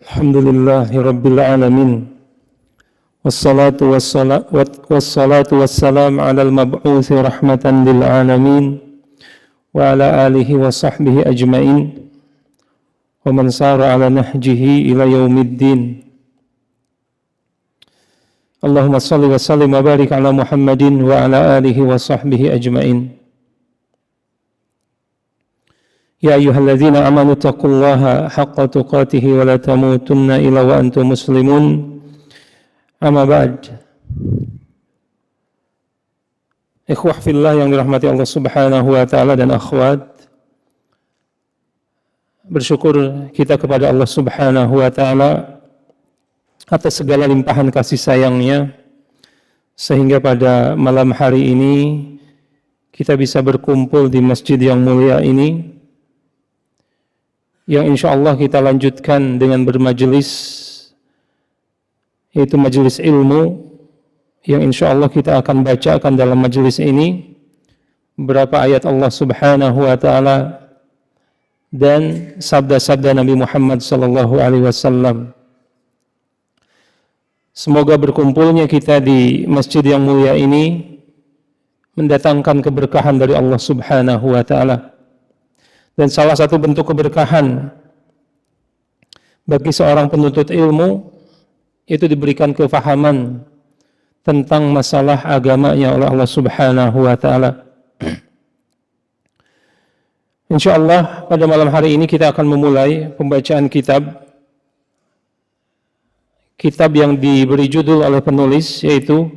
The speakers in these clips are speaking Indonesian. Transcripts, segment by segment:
Alhamdulillahi Rabbil Alamin. Wassalatu wassalam ala al-mab'uthi rahmatan lil alamin wa ala alihi wa sahbihi ajma'in wa man sara ala nahjihi ila yaumiddin. Allahumma salli wa sallim wa barik ala Muhammadin wa ala alihi wa sahbihi ajma'in. Ya ayyuhalladzina amanu taqullaha haqqa tuqatih wa la tamutunna illa wa antum muslimun. Amma ba'd. Ikhwah fillah yang dirahmati Allah Subhanahu wa taala dan akhwat. Bersyukur kita kepada Allah Subhanahu wa taala atas segala limpahan kasih sayang-Nya sehingga pada malam hari ini kita bisa berkumpul di masjid yang mulia ini, yang insya Allah kita lanjutkan dengan bermajelis, yaitu majelis ilmu, yang insya Allah kita akan bacakan dalam majelis ini beberapa ayat Allah Subhanahu wa taala dan sabda-sabda Nabi Muhammad sallallahu alaihi wasallam. Semoga berkumpulnya kita di masjid yang mulia ini mendatangkan keberkahan dari Allah Subhanahu wa taala. Dan salah satu bentuk keberkahan bagi seorang penuntut ilmu itu diberikan kefahaman tentang masalah agamanya oleh Allah Subhanahu wa taala. Insyaallah pada malam hari ini kita akan memulai pembacaan kitab yang diberi judul oleh penulis, yaitu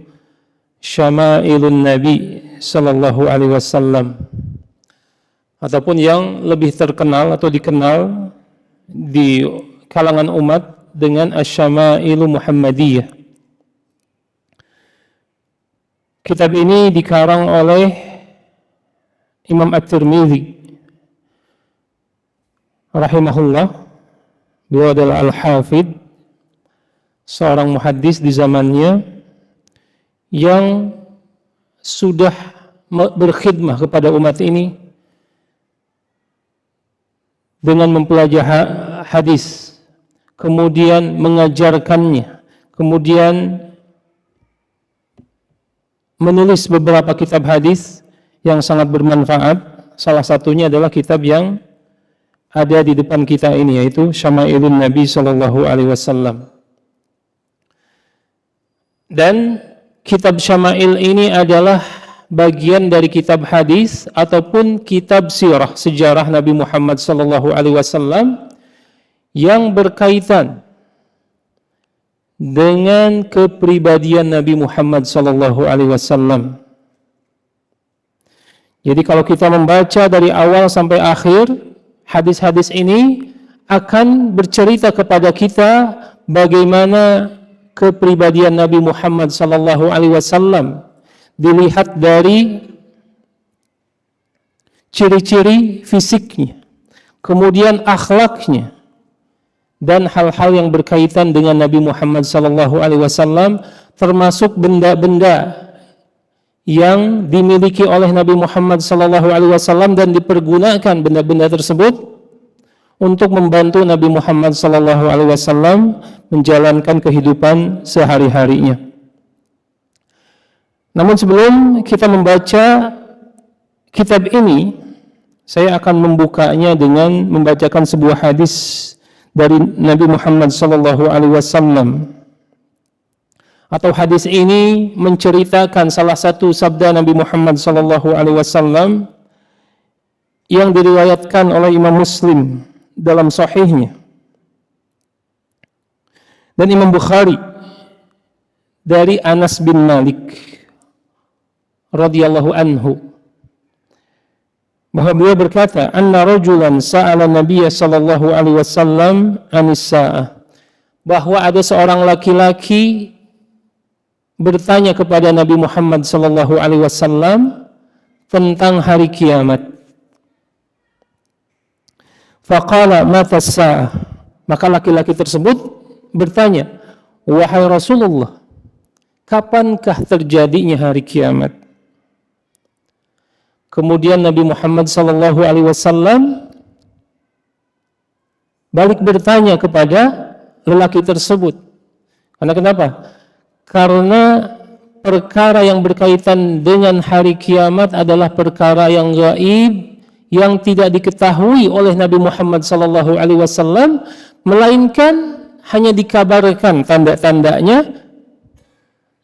Syama'ilun Nabi sallallahu alaihi wasallam, ataupun yang lebih terkenal atau dikenal di kalangan umat dengan Asy-Syama'ilu Muhammadiyah. Kitab ini dikarang oleh Imam At-Tirmidzi rahimahullah. Beliau adalah Al-Hafidh, seorang muhaddis di zamannya yang sudah berkhidmah kepada umat ini dengan mempelajari hadis, kemudian mengajarkannya, kemudian menulis beberapa kitab hadis yang sangat bermanfaat. Salah satunya adalah kitab yang ada di depan kita ini, yaitu Syama'ilun Nabi sallallahu alaihi wasallam. Dan kitab Syama'il ini adalah bagian dari kitab hadis ataupun kitab sirah, sejarah Nabi Muhammad sallallahu alaihi wasallam yang berkaitan dengan kepribadian Nabi Muhammad sallallahu alaihi wasallam. Jadi kalau kita membaca dari awal sampai akhir, hadis-hadis ini akan bercerita kepada kita bagaimana kepribadian Nabi Muhammad sallallahu alaihi wasallam dilihat dari ciri-ciri fisiknya, kemudian akhlaknya, dan hal-hal yang berkaitan dengan Nabi Muhammad sallallahu alaihi wasallam, termasuk benda-benda yang dimiliki oleh Nabi Muhammad sallallahu alaihi wasallam dan dipergunakan benda-benda tersebut untuk membantu Nabi Muhammad sallallahu alaihi wasallam menjalankan kehidupan sehari-harinya. Namun sebelum kita membaca kitab ini, saya akan membukanya dengan membacakan sebuah hadis dari Nabi Muhammad sallallahu alaihi wasallam. Atau hadis ini menceritakan salah satu sabda Nabi Muhammad sallallahu alaihi wasallam yang diriwayatkan oleh Imam Muslim dalam sahihnya, dan Imam Bukhari dari Anas bin Malik radhiyallahu anhu, bahwa beliau berkata, anna rajulan sa'ala Nabiya sallallahu alaihi wasallam anis sa'ah, bahwa ada seorang laki-laki bertanya kepada Nabi Muhammad sallallahu alaihi wasallam tentang hari kiamat. Faqala mata sa'ah, maka laki-laki tersebut bertanya, wahai Rasulullah, kapankah terjadinya hari kiamat? Kemudian Nabi Muhammad sallallahu alaihi wasallam balik bertanya kepada lelaki tersebut. Karena kenapa? Karena perkara yang berkaitan dengan hari kiamat adalah perkara yang gaib, yang tidak diketahui oleh Nabi Muhammad SAW, melainkan hanya dikabarkan tanda-tandanya,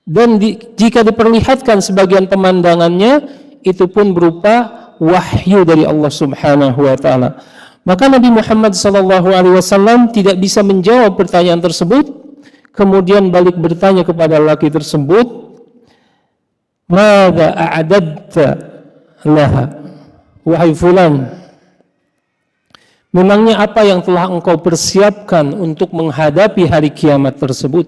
dan jika diperlihatkan sebagian pemandangannya, itu pun berupa wahyu dari Allah Subhanahu wa taala. Maka Nabi Muhammad SAW tidak bisa menjawab pertanyaan tersebut, kemudian balik bertanya kepada lelaki tersebut, "Madza a'adadta laha?" Wahai fulan, memangnya apa yang telah engkau persiapkan untuk menghadapi hari kiamat tersebut?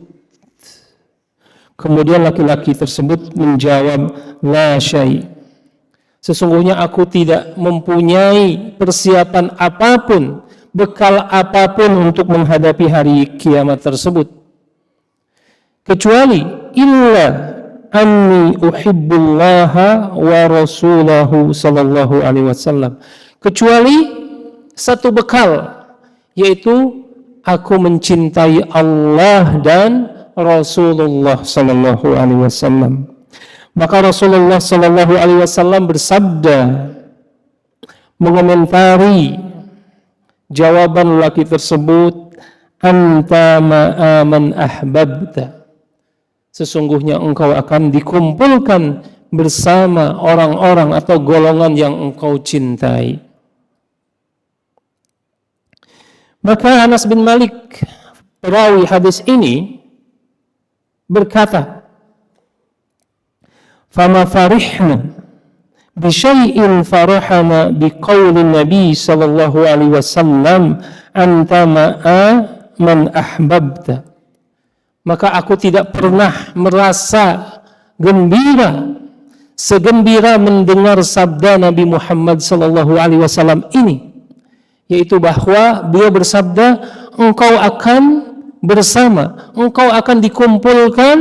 Kemudian laki-laki tersebut menjawab, "La syai'." Sesungguhnya aku tidak mempunyai persiapan apapun, bekal apapun untuk menghadapi hari kiamat tersebut. Kecuali illa anni uhibbullaha wa rasulahu sallallahu alaihi wasallam. Kecuali satu bekal, yaitu aku mencintai Allah dan Rasulullah sallallahu alaihi wasallam. Maka Rasulullah sallallahu alaihi wasallam bersabda mengomentari jawaban lelaki tersebut, "Anta ma'aman ahbabta." Sesungguhnya engkau akan dikumpulkan bersama orang-orang atau golongan yang engkau cintai. Maka Anas bin Malik, perawi hadis ini, berkata, "Fama farihna bi syai'in farahana bi qauli Nabi sallallahu alaihi wasallam, anta ma'a man ahbabta." Maka aku tidak pernah merasa gembira segembira mendengar sabda Nabi Muhammad sallallahu alaihi wasallam ini, yaitu bahwa beliau bersabda, engkau akan bersama, engkau akan dikumpulkan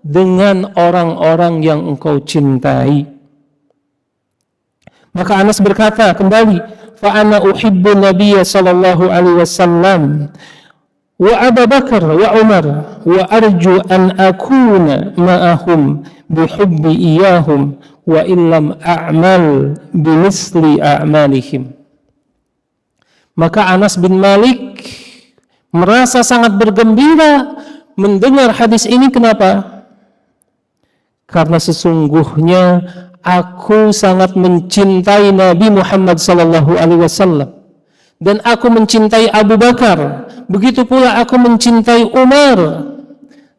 dengan orang-orang yang engkau cintai. Maka Anas berkata kembali, fa ana uhibbu nabiyya sallallahu alaihi wasallam wa Abu Bakar wa Umar wa arju an akuna ma'ahum bihubbi iyahum wa illam a'mal bimisli a'malihim. Maka Anas bin Malik merasa sangat bergembira mendengar hadis ini. Kenapa? Karena sesungguhnya aku sangat mencintai Nabi Muhammad sallallahu alaihi wasallam, dan aku mencintai Abu Bakar, begitu pula aku mencintai Umar,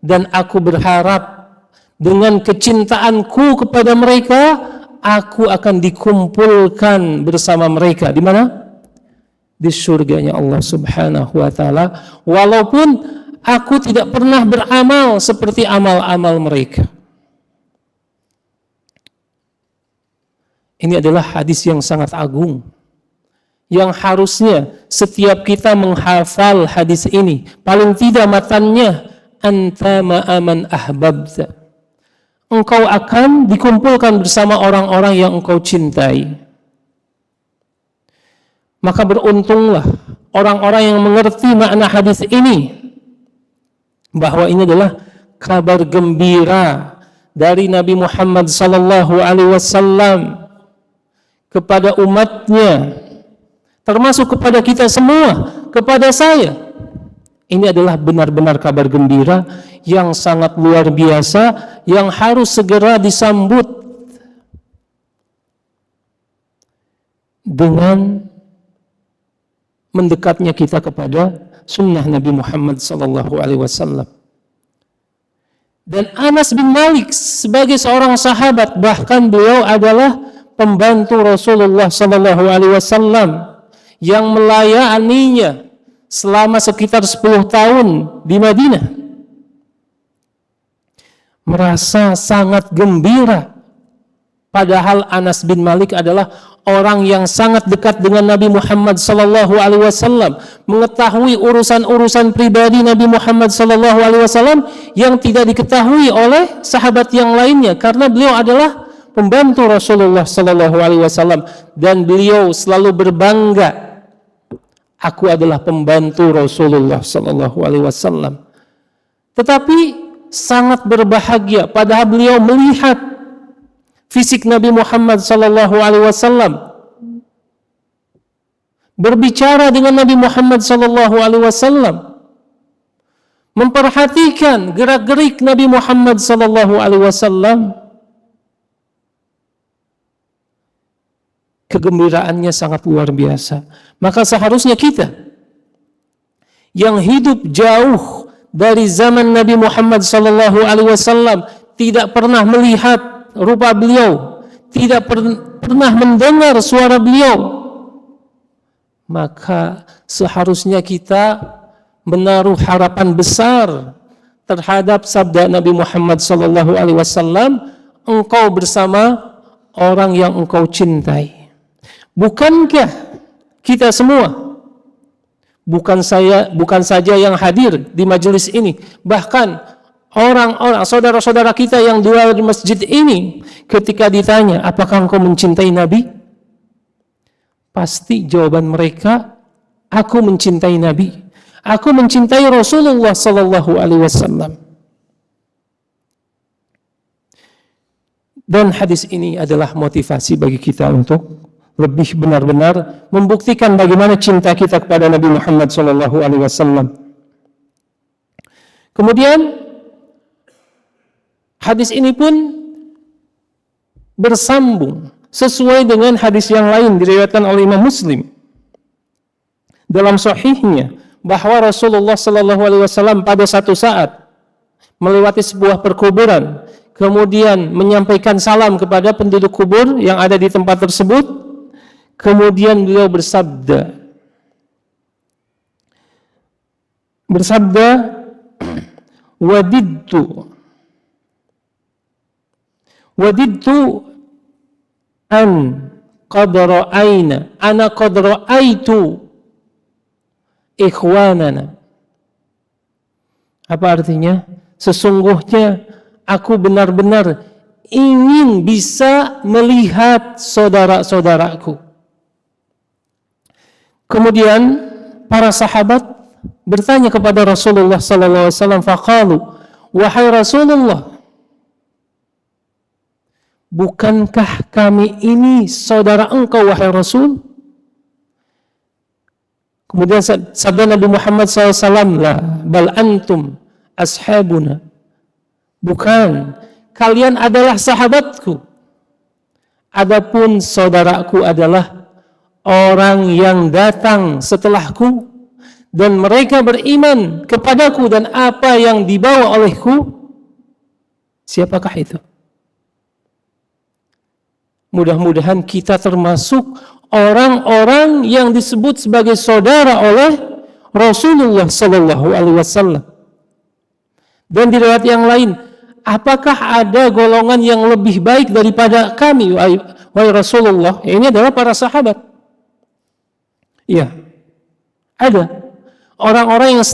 dan aku berharap dengan kecintaanku kepada mereka, aku akan dikumpulkan bersama mereka di mana? Di surganya Allah Subhanahu wa taala, walaupun aku tidak pernah beramal seperti amal-amal mereka. Ini adalah hadis yang sangat agung, yang harusnya setiap kita menghafal hadis ini. Paling tidak matannya, anta ma'aman ahbabta. Engkau akan dikumpulkan bersama orang-orang yang engkau cintai. Maka beruntunglah orang-orang yang mengerti makna hadis ini, bahwa ini adalah kabar gembira dari Nabi Muhammad sallallahu alaihi wasallam kepada umatnya, termasuk kepada kita semua, kepada saya. Ini adalah benar-benar kabar gembira yang sangat luar biasa, yang harus segera disambut dengan mendekatnya kita kepada sunnah Nabi Muhammad sallallahu alaihi wasallam. Dan Anas bin Malik sebagai seorang sahabat, bahkan beliau adalah pembantu Rasulullah sallallahu alaihi wasallam yang melayaninya selama sekitar 10 tahun di Madinah, merasa sangat gembira. Padahal Anas bin Malik adalah orang yang sangat dekat dengan Nabi Muhammad sallallahu alaihi wasallam, mengetahui urusan-urusan pribadi Nabi Muhammad sallallahu alaihi wasallam yang tidak diketahui oleh sahabat yang lainnya, karena beliau adalah pembantu Rasulullah sallallahu alaihi wasallam, dan beliau selalu berbangga Aku adalah pembantu Rasulullah sallallahu alaihi wasallam. Tetapi sangat berbahagia padahal beliau melihat fisik Nabi Muhammad sallallahu alaihi wasallam, berbicara dengan Nabi Muhammad sallallahu alaihi wasallam, memperhatikan gerak-gerik Nabi Muhammad sallallahu alaihi wasallam. Kegembiraannya sangat luar biasa. Maka seharusnya kita yang hidup jauh dari zaman Nabi Muhammad sallallahu alaihi wasallam, tidak pernah melihat rupa beliau, tidak pernah mendengar suara beliau, maka seharusnya kita menaruh harapan besar terhadap sabda Nabi Muhammad sallallahu alaihi wasallam, engkau bersama orang yang engkau cintai. Bukankah kita semua, bukan saja yang hadir di majelis ini, bahkan orang-orang saudara-saudara kita yang dua di masjid ini, ketika ditanya apakah engkau mencintai Nabi, pasti jawaban mereka, aku mencintai Nabi, aku mencintai Rasulullah sallallahu alaihi wasallam. Dan hadis ini adalah motivasi bagi kita untuk lebih benar-benar membuktikan bagaimana cinta kita kepada Nabi Muhammad sallallahu alaihi wasallam. Kemudian hadis ini pun bersambung sesuai dengan hadis yang lain diriwayatkan oleh Imam Muslim dalam sahihnya, bahwa Rasulullah sallallahu alaihi wasallam pada satu saat melewati sebuah perkuburan, kemudian menyampaikan salam kepada penduduk kubur yang ada di tempat tersebut. Kemudian beliau bersabda, wadidtu an qad ra'aitu ikhwanana. Apa artinya? Sesungguhnya aku benar-benar ingin bisa melihat saudara-saudaraku. Kemudian para sahabat bertanya kepada Rasulullah sallallahu alaihi wasallam, faqalu, wahai Rasulullah, bukankah kami ini saudara engkau wahai Rasul? Kemudian sabda Nabi Muhammad SAW, la bal antum ashabuna, bukan, kalian adalah sahabatku, adapun saudaraku adalah orang yang datang setelahku dan mereka beriman kepadaku dan apa yang dibawa olehku. Siapakah itu? Mudah-mudahan kita termasuk orang-orang yang disebut sebagai saudara oleh Rasulullah sallallahu alaihi wasallam. Dan di riwayat yang lain, apakah ada golongan yang lebih baik daripada kami wahai Rasulullah? Ini adalah para sahabat. Ya, ada orang-orang yang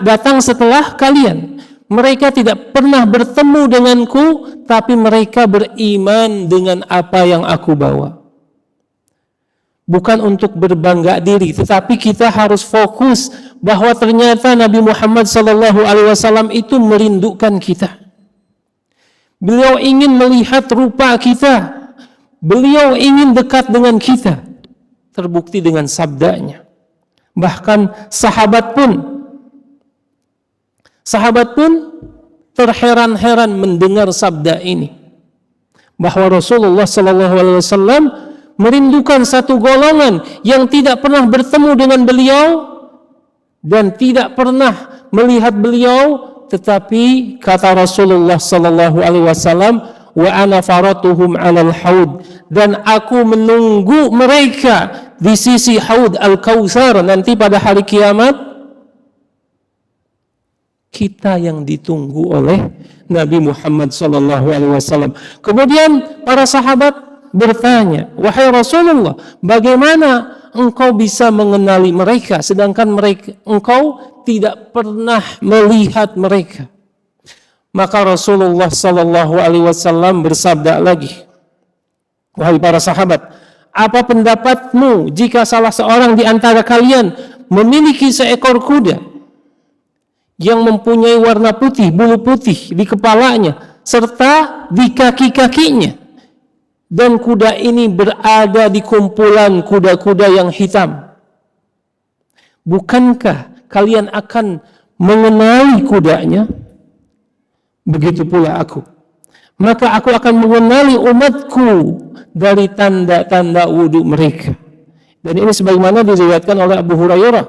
datang setelah kalian. Mereka tidak pernah bertemu denganku, tapi mereka beriman dengan apa yang aku bawa. Bukan untuk berbangga diri, tetapi kita harus fokus bahwa ternyata Nabi Muhammad SAW itu merindukan kita. Beliau ingin melihat rupa kita. Beliau ingin dekat dengan kita. Terbukti dengan sabdanya. Bahkan sahabat pun terheran-heran mendengar sabda ini, bahwa Rasulullah SAW merindukan satu golongan yang tidak pernah bertemu dengan beliau dan tidak pernah melihat beliau, tetapi kata Rasulullah SAW, wa ana faratuhum 'alal haud, dan aku menunggu mereka di sisi haud al-Kautsar nanti pada hari kiamat. Kita yang ditunggu oleh Nabi Muhammad SAW. Kemudian para sahabat bertanya, wahai Rasulullah, bagaimana engkau bisa mengenali mereka sedangkan engkau tidak pernah melihat mereka? Maka Rasulullah sallallahu alaihi wasallam bersabda lagi, wahai para sahabat, apa pendapatmu jika salah seorang di antara kalian memiliki seekor kuda yang mempunyai warna putih, bulu putih di kepalanya serta di kaki-kakinya, dan kuda ini berada di kumpulan kuda-kuda yang hitam. Bukankah kalian akan mengenali kudanya? Begitu pula aku. Maka aku akan mengenali umatku dari tanda-tanda wudhu mereka. Dan ini sebagaimana diriwayatkan oleh Abu Hurairah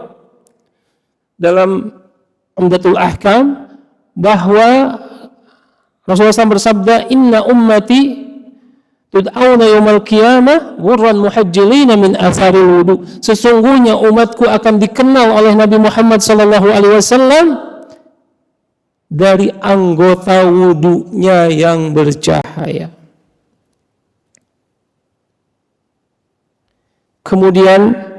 dalam Umdatul Ahkam, bahwa Rasulullah SAW bersabda, inna ummati tud'auna yawmal qiyamah ghurran muhajjilina min atharil wudu. Sesungguhnya umatku akan dikenal oleh Nabi Muhammad SAW dari anggota wudunya yang bercahaya. Kemudian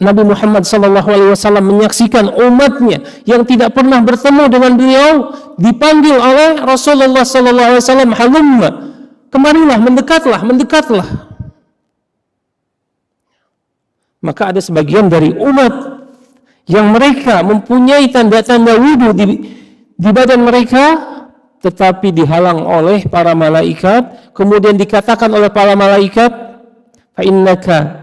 Nabi Muhammad SAW menyaksikan umatnya yang tidak pernah bertemu dengan beliau dipanggil oleh Rasulullah SAW, halumma, kemarilah, mendekatlah. Maka ada sebagian dari umat yang mereka mempunyai tanda-tanda wudhu di badan mereka, tetapi dihalang oleh para malaikat. Kemudian dikatakan oleh para malaikat, fa innaka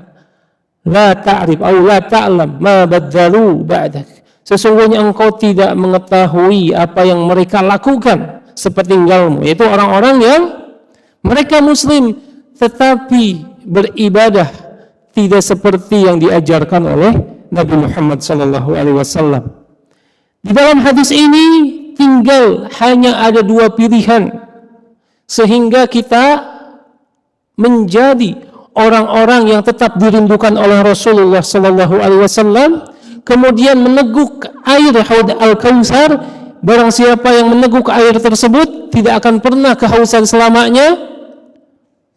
la ta'rif atau la ta'lam ma baddalu ba'dak. Sesungguhnya engkau tidak mengetahui apa yang mereka lakukan sepeninggalmu, yaitu orang-orang yang mereka muslim tetapi beribadah tidak seperti yang diajarkan oleh Nabi Muhammad SAW. Di dalam hadis ini tinggal hanya ada dua pilihan sehingga kita menjadi orang-orang yang tetap dirindukan oleh Rasulullah SAW, kemudian meneguk air Haud Al-Kautsar. Barang siapa yang meneguk air tersebut tidak akan pernah kehausan selamanya.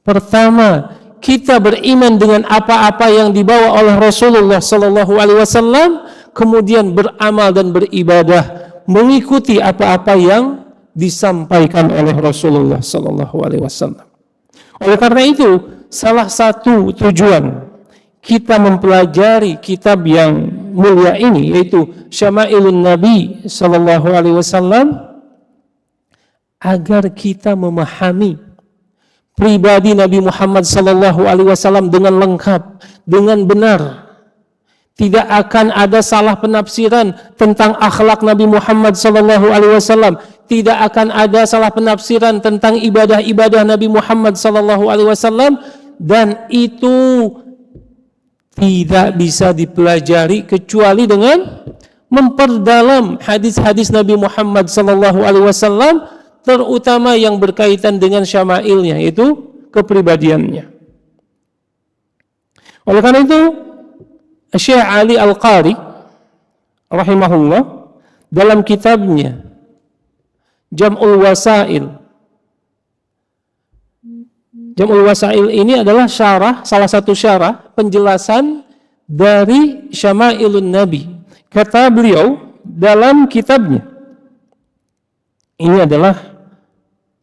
Pertama, kita beriman dengan apa-apa yang dibawa oleh Rasulullah SAW, kemudian beramal dan beribadah mengikuti apa-apa yang disampaikan oleh Rasulullah SAW. Oleh karena itu, salah satu tujuan kita mempelajari kitab yang mulia ini, yaitu Syama'ilun Nabi SAW, agar kita memahami pribadi Nabi Muhammad SAW dengan lengkap, dengan benar. Tidak akan ada salah penafsiran tentang akhlak Nabi Muhammad SAW. Tidak akan ada salah penafsiran tentang ibadah-ibadah Nabi Muhammad SAW, dan itu tidak bisa dipelajari kecuali dengan memperdalam hadis-hadis Nabi Muhammad SAW, terutama yang berkaitan dengan syama'ilnya, yaitu kepribadiannya. Oleh karena itu, Syekh Ali Al-Qari rahimahullah dalam kitabnya Jam'ul Wasail ini adalah syarah, salah satu syarah penjelasan dari Syama'ilun Nabi. Kata beliau dalam kitabnya, ini adalah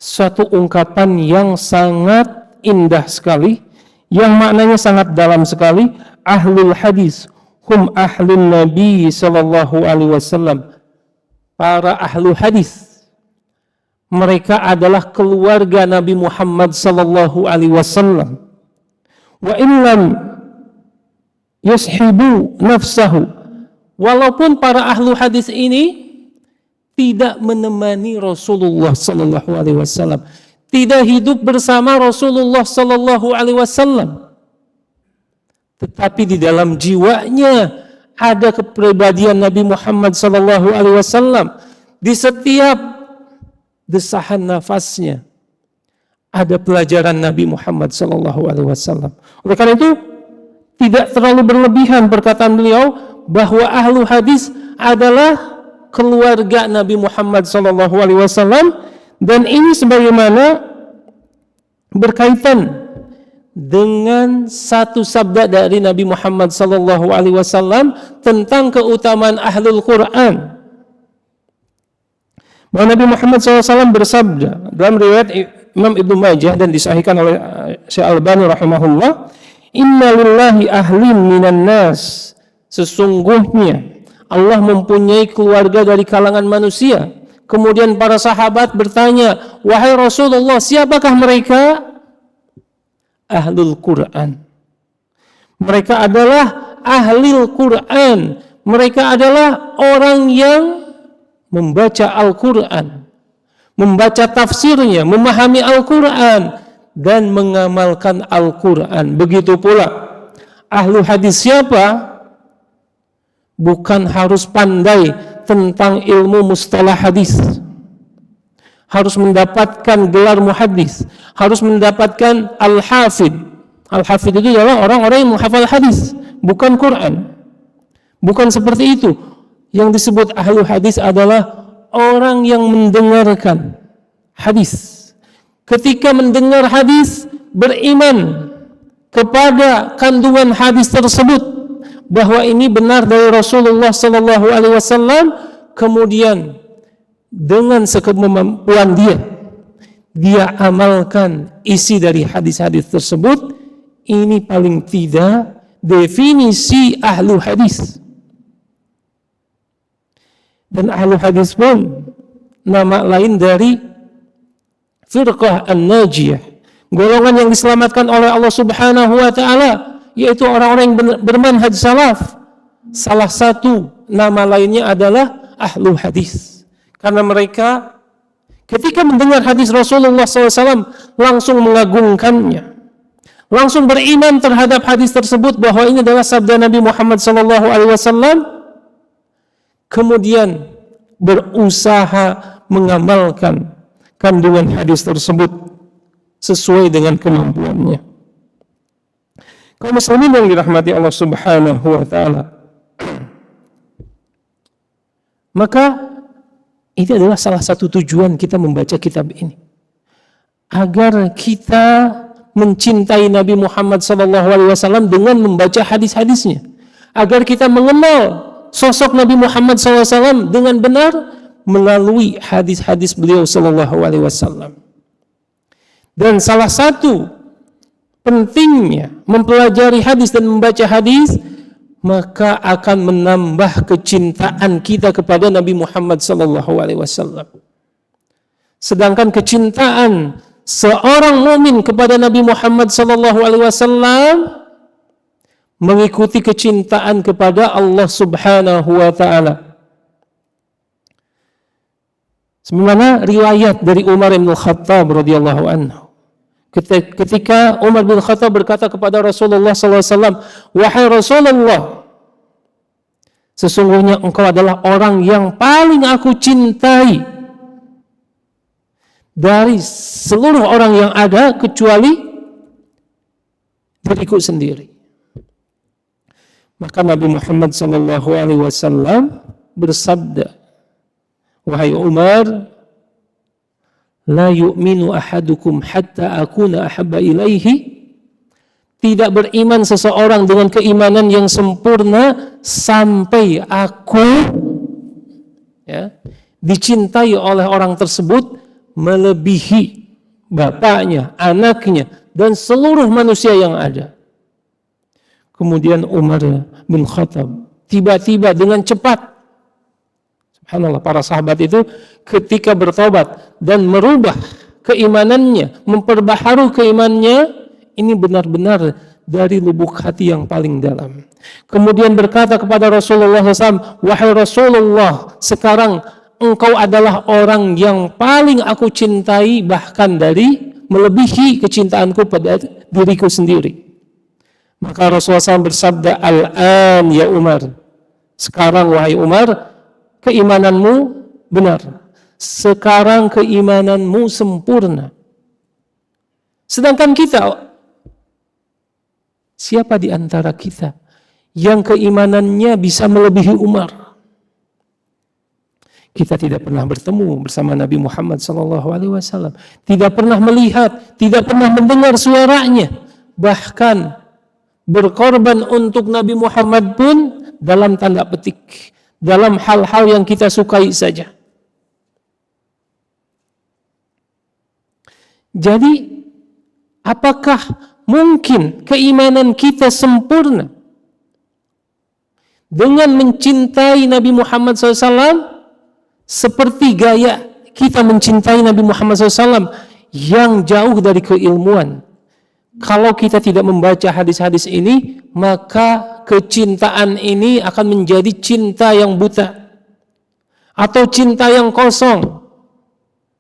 suatu ungkapan yang sangat indah sekali, yang maknanya sangat dalam sekali. Ahlul hadis hum ahlun Nabi sallallahu alaihi wasallam. Para ahlu hadis, mereka adalah keluarga Nabi Muhammad sallallahu alaihi wasallam. Wa illam yashibu nafsahu, walaupun para ahlu hadis ini tidak menemani Rasulullah sallallahu alaihi wasallam, tidak hidup bersama Rasulullah sallallahu alaihi wasallam, tetapi di dalam jiwanya ada kepribadian Nabi Muhammad sallallahu alaihi wasallam. Di setiap desahan nafasnya ada pelajaran Nabi Muhammad sallallahu alaihi wasallam. Oleh karena itu, tidak terlalu berlebihan perkataan beliau bahwa ahlu hadis adalah keluarga Nabi Muhammad sallallahu alaihi wasallam, dan ini sebagaimana berkaitan dengan satu sabda dari Nabi Muhammad sallallahu alaihi wasallam tentang keutamaan ahlul Quran. Bahwa Nabi Muhammad SAW bersabda dalam riwayat Imam Ibnu Majah dan disahihkan oleh Syekh Al-Albani rahimahullah, Inna lillahi ahlin minan nas. Sesungguhnya Allah mempunyai keluarga dari kalangan manusia. Kemudian para sahabat bertanya, wahai Rasulullah, siapakah mereka? Ahlul Quran. Mereka adalah ahlul Quran. Mereka adalah orang yang membaca Al-Quran, membaca tafsirnya, memahami Al-Quran, dan mengamalkan Al-Quran. Begitu pula ahlu hadis siapa? Bukan harus pandai tentang ilmu mustalah hadis, harus mendapatkan gelar muhaddis, harus mendapatkan al-hafid. Al-hafid itu adalah orang-orang yang menghafal hadis, bukan Quran. Bukan seperti itu. Yang disebut ahlu hadis adalah orang yang mendengarkan hadis. Ketika mendengar hadis, beriman kepada kandungan hadis tersebut, bahwa ini benar dari Rasulullah sallallahu alaihi wasallam, kemudian dengan sekemampuan dia amalkan isi dari hadis-hadis tersebut. Ini paling tidak definisi ahlu hadis. Dan ahlu hadis pun nama lain dari firqah an-najiyah, golongan yang diselamatkan oleh Allah Subhanahu wa taala, yaitu orang-orang yang bermanhaj salaf. Salah satu nama lainnya adalah ahlu hadis, karena mereka ketika mendengar hadis Rasulullah SAW langsung mengagungkannya, langsung beriman terhadap hadis tersebut bahwa ini adalah sabda Nabi Muhammad SAW, kemudian berusaha mengamalkan kandungan hadis tersebut sesuai dengan kemampuannya. Kaum muslimin yang dirahmati Allah Subhanahu wa taala, maka ini adalah salah satu tujuan kita membaca kitab ini, agar kita mencintai Nabi Muhammad SAW dengan membaca hadis-hadisnya, agar kita mengenal sosok Nabi Muhammad SAW dengan benar melalui hadis-hadis beliau SAW. Dan salah satu pentingnya mempelajari hadis dan membaca hadis, maka akan menambah kecintaan kita kepada Nabi Muhammad SAW. Sedangkan kecintaan seorang mukmin kepada Nabi Muhammad SAW mengikuti kecintaan kepada Allah Subhanahu wa taala. Sebagaimana riwayat dari Umar bin Khattab radhiyallahu anhu, ketika Umar bin Khattab berkata kepada Rasulullah SAW, wahai Rasulullah, sesungguhnya engkau adalah orang yang paling aku cintai dari seluruh orang yang ada kecuali diriku sendiri. Maka Nabi Muhammad SAW bersabda, wahai Umar, la yu'minu ahadukum hatta akuna ahabba ilaihi. Tidak beriman seseorang dengan keimanan yang sempurna sampai aku dicintai oleh orang tersebut melebihi bapaknya, anaknya, dan seluruh manusia yang ada. Kemudian Umar bin Khattab tiba-tiba dengan cepat, subhanallah, para sahabat itu ketika bertobat dan merubah keimanannya, memperbaharui keimanannya, ini benar-benar dari lubuk hati yang paling dalam. Kemudian berkata kepada Rasulullah SAW, wahai Rasulullah, sekarang engkau adalah orang yang paling aku cintai, bahkan dari melebihi kecintaanku pada diriku sendiri. Maka Rasulullah SAW bersabda, al-an ya Umar, sekarang wahai Umar, keimananmu benar, sekarang keimananmu sempurna. Sedangkan kita, siapa di antara kita yang keimanannya bisa melebihi Umar? Kita tidak pernah bertemu bersama Nabi Muhammad SAW, tidak pernah melihat, tidak pernah mendengar suaranya, bahkan berkorban untuk Nabi Muhammad pun dalam tanda petik, dalam hal-hal yang kita sukai saja. Jadi, apakah mungkin keimanan kita sempurna dengan mencintai Nabi Muhammad SAW seperti gaya kita mencintai Nabi Muhammad SAW yang jauh dari keilmuan. Kalau kita tidak membaca hadis-hadis ini, maka kecintaan ini akan menjadi cinta yang buta atau cinta yang kosong.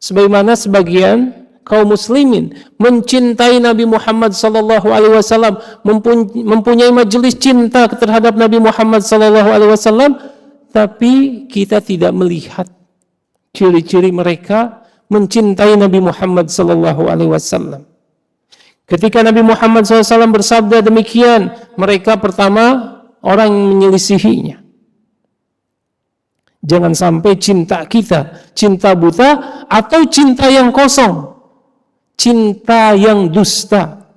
Sebagaimana sebagian kaum muslimin mencintai Nabi Muhammad SAW, mempunyai majelis cinta terhadap Nabi Muhammad SAW, tapi kita tidak melihat ciri-ciri mereka mencintai Nabi Muhammad SAW. Ketika Nabi Muhammad SAW bersabda demikian, mereka pertama orang yang menyelisihinya. Jangan sampai cinta kita, cinta buta atau cinta yang kosong, cinta yang dusta,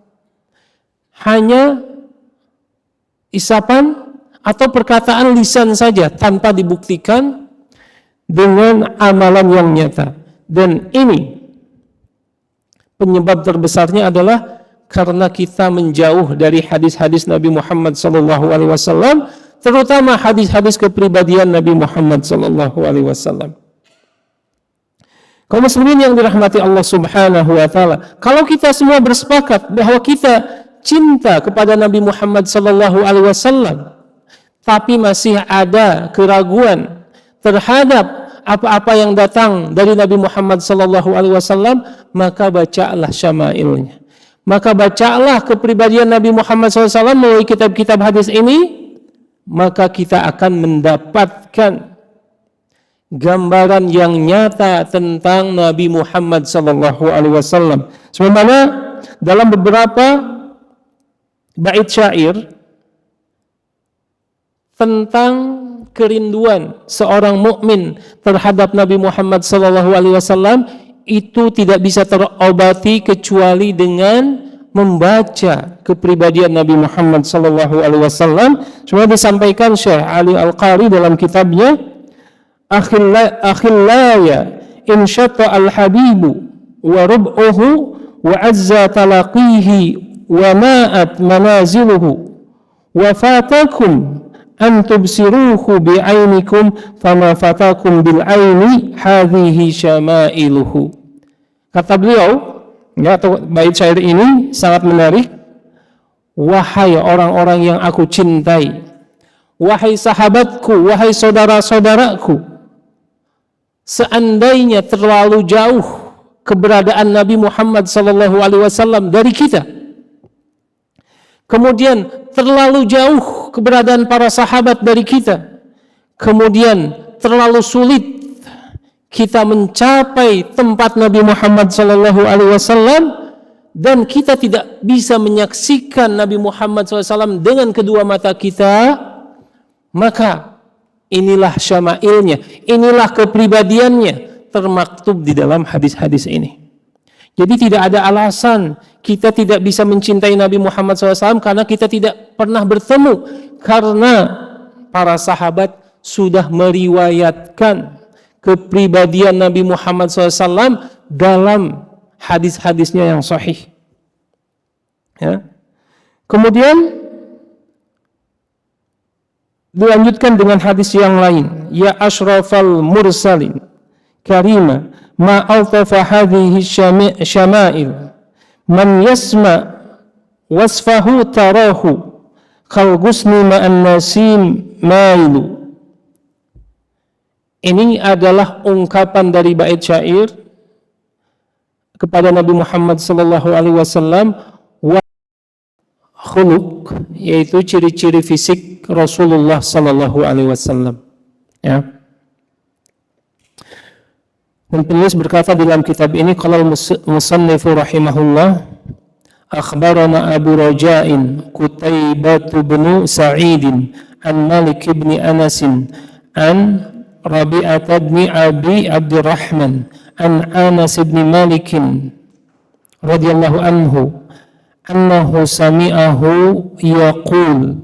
hanya isapan atau perkataan lisan saja tanpa dibuktikan dengan amalan yang nyata. Dan ini penyebab terbesarnya adalah karena kita menjauh dari hadis-hadis Nabi Muhammad SAW, terutama hadis-hadis kepribadian Nabi Muhammad SAW. Kaum muslimin yang dirahmati Allah Subhanahu wa taala, kalau kita semua bersepakat bahwa kita cinta kepada Nabi Muhammad SAW, tapi masih ada keraguan terhadap apa-apa yang datang dari Nabi Muhammad SAW, maka bacalah syama'ilnya. Maka bacalah kepribadian Nabi Muhammad SAW melalui kitab-kitab hadis ini, maka kita akan mendapatkan gambaran yang nyata tentang Nabi Muhammad SAW. Sebagaimana dalam beberapa bait syair tentang kerinduan seorang mukmin terhadap Nabi Muhammad SAW, itu tidak bisa terobati kecuali dengan membaca kepribadian Nabi Muhammad SAW. Cuma disampaikan Syekh Ali Al-Qari dalam kitabnya Akhillaya insyata al-habibu wa rub'uhu wa azza talaqihi wa ma'at manaziluhu wa fatakum an tubsiruhu bi'ainikum fama fatakum bil'aini hadhihi syama'iluhu. Kata beliau, ya, atau bait syair ini sangat menarik. Wahai orang-orang yang aku cintai, wahai sahabatku, wahai saudara-saudaraku, seandainya terlalu jauh keberadaan Nabi Muhammad SAW dari kita, kemudian terlalu jauh keberadaan para sahabat dari kita, kemudian terlalu sulit kita mencapai tempat Nabi Muhammad SAW, dan kita tidak bisa menyaksikan Nabi Muhammad SAW dengan kedua mata kita, maka inilah syama'ilnya, inilah kepribadiannya termaktub di dalam hadis-hadis ini. Jadi tidak ada alasan kita tidak bisa mencintai Nabi Muhammad SAW karena kita tidak pernah bertemu, karena para sahabat sudah meriwayatkan kepribadian Nabi Muhammad SAW dalam hadis-hadisnya yang sahih. Ya. Kemudian dilanjutkan dengan hadis yang lain, ya asyrafal mursalin karima ma altafa hadhihi syama'il man yasma wasfahu tarahu khal gusni ma'an nasim mailu. Ini adalah ungkapan dari bait syair kepada Nabi Muhammad SAW, wa khuluq, yaitu ciri-ciri fisik Rasulullah SAW. Ya. Dan penulis berkata dalam kitab ini, qala al-musannifu rahimahullah, akhbarana Abu Raja'in Qutaibah bin Sa'id an Malik bin Anas an Rabi'ah bin Abi Abdurrahman an Anas bin Malik radhiyallahu anhu annahu sami'ahu yaqul.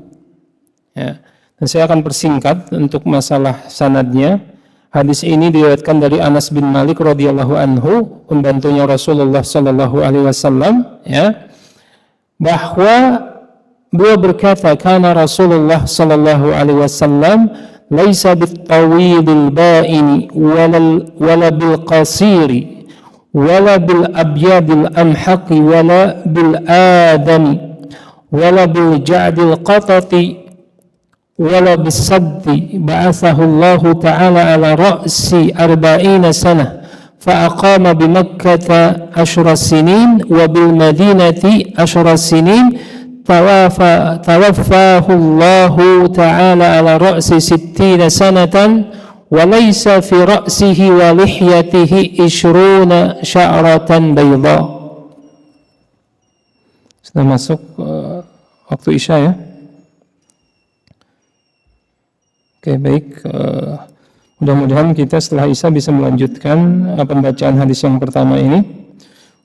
Ya. Dan saya akan persingkat untuk masalah sanadnya. Hadis ini diriwayatkan dari Anas bin Malik radhiyallahu anhu, pembantunya Rasulullah sallallahu alaihi wasallam, ya. bahwa beliau berkata, kana Rasulullah sallallahu alaihi wasallam laisa bit-tawilil ba'ini wala bil qasiri wala bil abyadil amhaqi wala bil adami wala bil ja'dil qatati wala bis saddi ba'athahu Allah ta'ala ala ra'si 40 sanah فأقام بمكة 10 سنين وبالمدينة 10 سنين توفاه الله تعالى على رأس 60 سنة وليس في رأسه ولحيته 20 شعرة بيضاء. Sudah masuk waktu Isya ya. Oke, baik. Mudah-mudahan kita setelah Isya bisa melanjutkan pembacaan hadis yang pertama ini.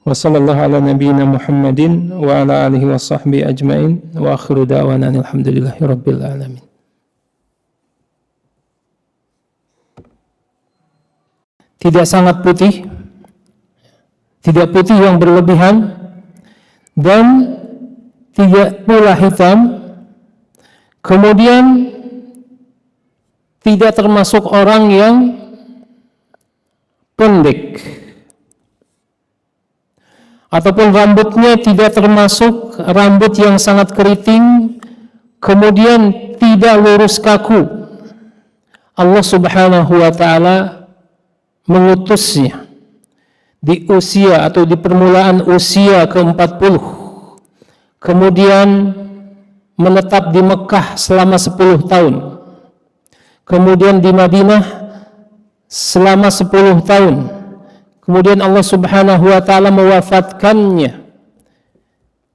Wassallallahu ala nabiyyina Muhammadin wa ala alihi wa sahbihi ajmain wa akhiru da'wana alhamdulillahi rabbil alamin. Tidak sangat putih, tidak putih yang berlebihan, dan tidak pula hitam, kemudian tidak termasuk orang yang pendek, ataupun rambutnya tidak termasuk rambut yang sangat keriting, kemudian tidak lurus kaku. Allah Subhanahu wa ta'ala mengutusnya di usia atau di permulaan usia ke-40, kemudian menetap di Mekah selama 10 tahun, kemudian di Madinah selama 10 tahun, kemudian Allah Subhanahu wa ta'ala mewafatkannya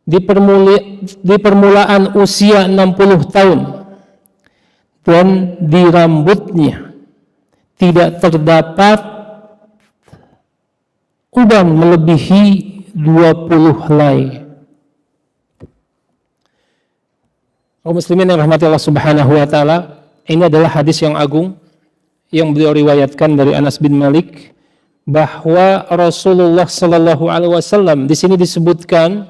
di permulaan usia 60 tahun, dan di rambutnya tidak terdapat uban melebihi 20 helai. Kaum muslimin yang rahmati Allah Subhanahu wa ta'ala, ini adalah hadis yang agung yang beliau riwayatkan dari Anas bin Malik, bahwa Rasulullah sallallahu alaihi wasallam di sini disebutkan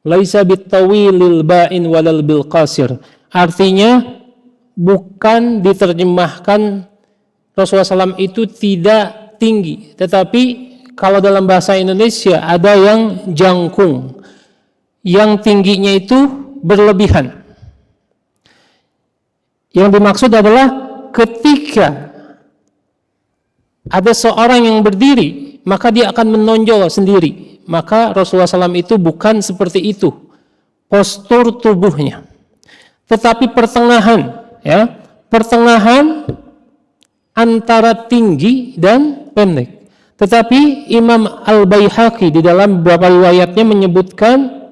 laisa bitawilil ba'in walal bil qasir. Artinya bukan diterjemahkan Rasulullah SAW itu tidak tinggi, tetapi kalau dalam bahasa Indonesia ada yang jangkung, yang tingginya itu berlebihan. Yang dimaksud adalah ketika ada seorang yang berdiri, maka dia akan menonjol sendiri. Maka Rasulullah SAW itu bukan seperti itu postur tubuhnya, tetapi pertengahan, ya, pertengahan antara tinggi dan pendek. Tetapi Imam Al-Baihaqi di dalam beberapa riwayatnya menyebutkan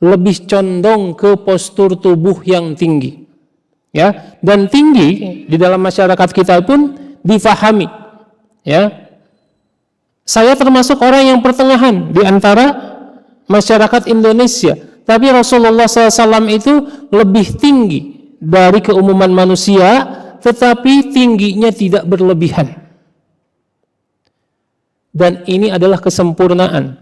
lebih condong ke postur tubuh yang tinggi, ya, dan tinggi di dalam masyarakat kita pun difahami, ya. Saya termasuk orang yang pertengahan di antara masyarakat Indonesia, tapi Rasulullah SAW itu lebih tinggi dari keumuman manusia, tetapi tingginya tidak berlebihan. Dan ini adalah kesempurnaan.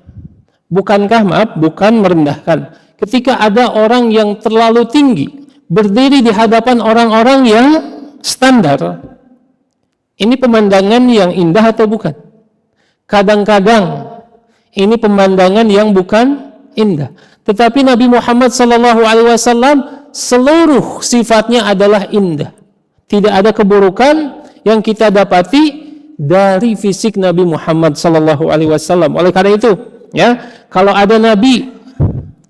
Bukankah, bukan merendahkan. Ketika ada orang yang terlalu tinggi berdiri di hadapan orang-orang yang standar, ini pemandangan yang indah atau bukan? Kadang-kadang ini pemandangan yang bukan indah. Tetapi Nabi Muhammad SAW seluruh sifatnya adalah indah. Tidak ada keburukan yang kita dapati dari fisik Nabi Muhammad SAW. Oleh karena itu, ya, kalau ada nabi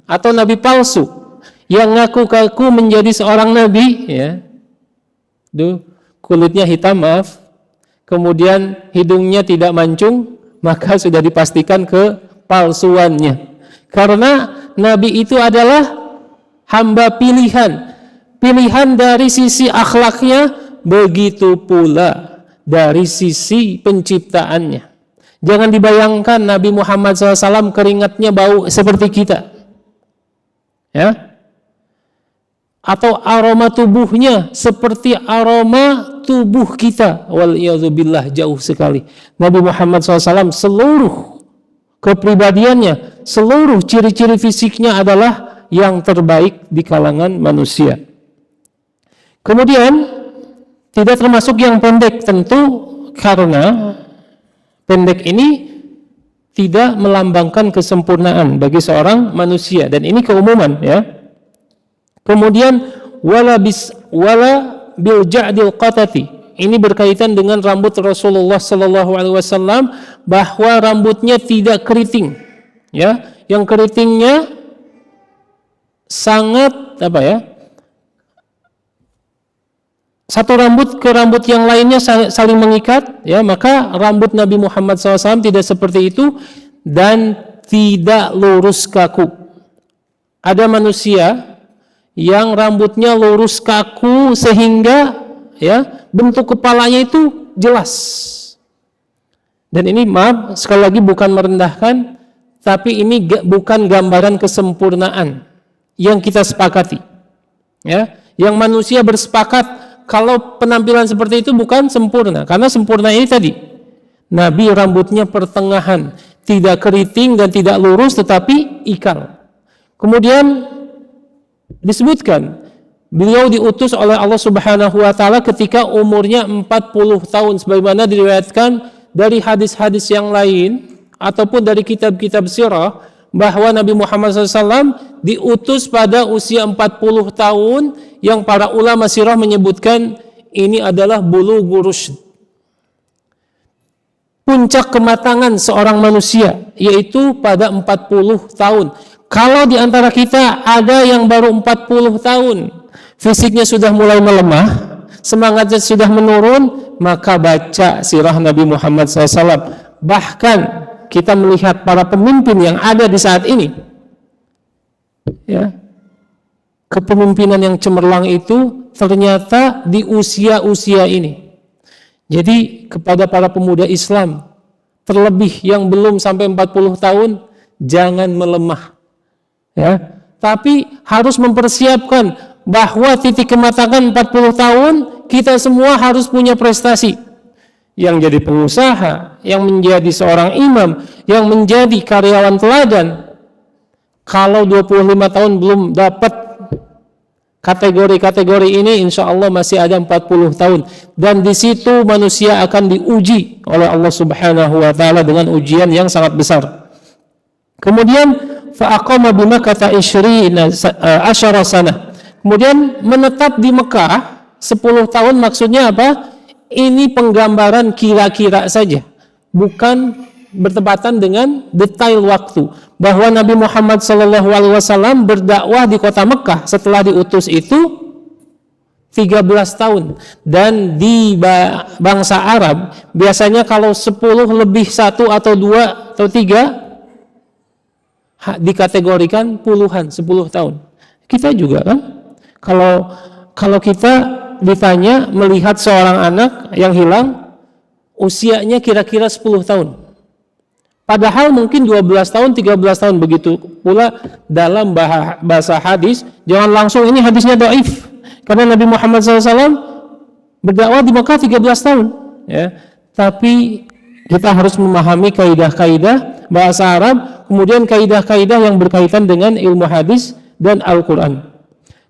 atau nabi palsu yang ngaku-ngaku menjadi seorang nabi, ya, kulitnya hitam, maaf, kemudian hidungnya tidak mancung, maka sudah dipastikan kepalsuannya. Karena nabi itu adalah hamba pilihan dari sisi akhlaknya, begitu pula dari sisi penciptaannya. Jangan dibayangkan Nabi Muhammad SAW keringatnya bau seperti kita, ya, atau aroma tubuhnya seperti aroma tubuh kita. Waliyadzubillah, jauh sekali. Nabi Muhammad SAW seluruh kepribadiannya seluruh ciri-ciri fisiknya adalah yang terbaik di kalangan manusia. Kemudian tidak termasuk yang pendek tentu, karena pendek ini tidak melambangkan kesempurnaan bagi seorang manusia, dan ini keumuman ya. Kemudian wala bil ja'dil qatati, ini berkaitan dengan rambut Rasulullah sallallahu alaihi wasallam, bahwa rambutnya tidak keriting ya, yang keritingnya sangat satu rambut ke rambut yang lainnya saling mengikat ya, maka rambut Nabi Muhammad SAW tidak seperti itu dan tidak lurus kaku. Ada manusia yang rambutnya lurus kaku sehingga ya bentuk kepalanya itu jelas. Dan ini maaf sekali lagi bukan merendahkan, tapi ini bukan gambaran kesempurnaan yang kita sepakati. Ya, yang manusia bersepakat kalau penampilan seperti itu bukan sempurna, karena sempurna ini tadi Nabi rambutnya pertengahan, tidak keriting dan tidak lurus tetapi ikal. Kemudian disebutkan beliau diutus oleh Allah Subhanahu wa taala ketika umurnya 40 tahun, sebagaimana diriwayatkan dari hadis-hadis yang lain ataupun dari kitab-kitab sirah bahwa Nabi Muhammad SAW diutus pada usia 40 tahun, yang para ulama sirah menyebutkan ini adalah bulughu rusyd, puncak kematangan seorang manusia, yaitu pada 40 tahun. Kalau di antara kita ada yang baru 40 tahun, fisiknya sudah mulai melemah, semangatnya sudah menurun, maka baca sirah Nabi Muhammad SAW. Bahkan kita melihat para pemimpin yang ada di saat ini, ya, kepemimpinan yang cemerlang itu ternyata di usia-usia ini. Jadi kepada para pemuda Islam, terlebih yang belum sampai 40 tahun, jangan melemah, ya, tapi harus mempersiapkan bahwa titik kematangan 40 tahun kita semua harus punya prestasi. Yang jadi pengusaha, yang menjadi seorang imam, yang menjadi karyawan teladan. Kalau 25 tahun belum dapat kategori-kategori ini, insya Allah masih ada 40 tahun. Dan di situ manusia akan diuji oleh Allah Subhanahu wa taala dengan ujian yang sangat besar. Kemudian fa'aqama bi Makkah 20 sanah. Kemudian menetap di Mekah 10 tahun, maksudnya apa? Ini penggambaran kira-kira saja, bukan bertepatan dengan detail waktu. Bahwa Nabi Muhammad SAW berdakwah di kota Mekah setelah diutus itu 13 tahun. Dan di bangsa Arab biasanya kalau 10 lebih 1 atau 2 atau 3 dikategorikan puluhan, 10 tahun. Kita juga kan, kalau kita ditanya melihat seorang anak yang hilang, usianya kira-kira 10 tahun. Padahal mungkin 12 tahun, 13 tahun. Begitu pula dalam bahasa hadis, jangan langsung ini hadisnya dhaif. Karena Nabi Muhammad SAW berdakwah di Mekah 13 tahun. Ya. Tapi kita harus memahami kaidah-kaidah bahasa Arab, kemudian kaidah-kaidah yang berkaitan dengan ilmu hadis dan Al-Quran.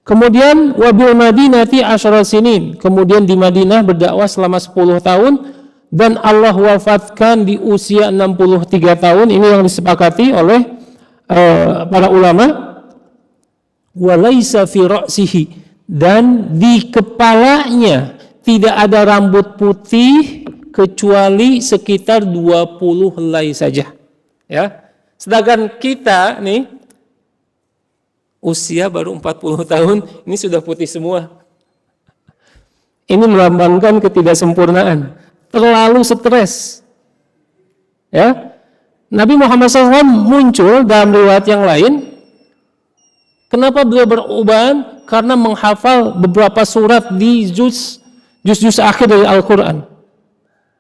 Kemudian wabil Madinati 10 sinin, kemudian di Madinah berdakwah selama 10 tahun dan Allah wafatkan di usia 63 tahun. Ini yang disepakati oleh para ulama. Walaisa fi ra'sihi, dan di kepalanya tidak ada rambut putih kecuali sekitar 20 helai saja. Ya. Sedangkan kita nih usia baru 40 tahun, ini sudah putih semua. Ini melambangkan ketidaksempurnaan, terlalu stres. Ya, Nabi Muhammad SAW muncul dalam riwayat yang lain. Kenapa beliau berubahan? Karena menghafal beberapa surat di juz akhir dari Al-Quran,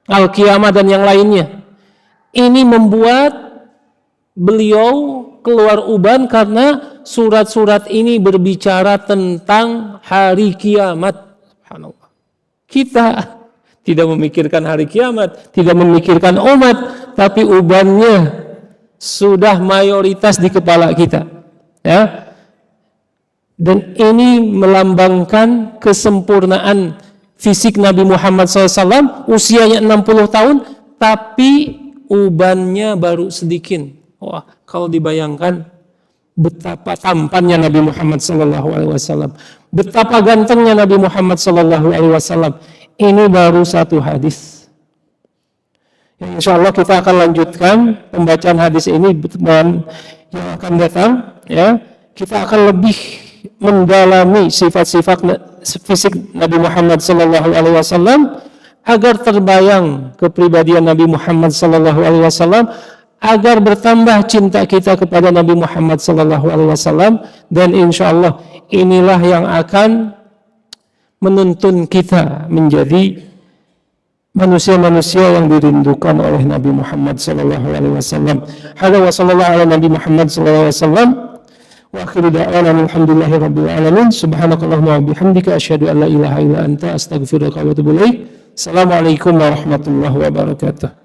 Al-Qiyamah dan yang lainnya. Ini membuat beliau keluar uban karena surat-surat ini berbicara tentang hari kiamat. Subhanallah. Kita tidak memikirkan hari kiamat, tidak memikirkan umat, tapi ubannya sudah mayoritas di kepala kita, ya. Dan ini melambangkan kesempurnaan fisik Nabi Muhammad SAW. Usianya 60 tahun, tapi ubannya baru sedikit. Wah, kalau dibayangkan betapa tampannya Nabi Muhammad SAW, betapa gantengnya Nabi Muhammad SAW. Ini baru satu hadis. Ya, insya Allah kita akan lanjutkan pembacaan hadis ini yang akan datang. Ya, kita akan lebih mendalami sifat-sifat fisik Nabi Muhammad SAW agar terbayang kepribadian Nabi Muhammad SAW, agar bertambah cinta kita kepada Nabi Muhammad SAW, dan insya Allah inilah yang akan menuntun kita menjadi manusia-manusia yang dirindukan oleh Nabi Muhammad SAW. Hadza wa sallallahu ala Nabi Muhammad SAW. Wa akhiru da'wana alhamdulillahi rabbil alamin. Subhanakallahumma wa bihamdika asyhadu an la ilaha illa anta astaghfiruka wa atubu ilaik. Assalamualaikum warahmatullahi wabarakatuh.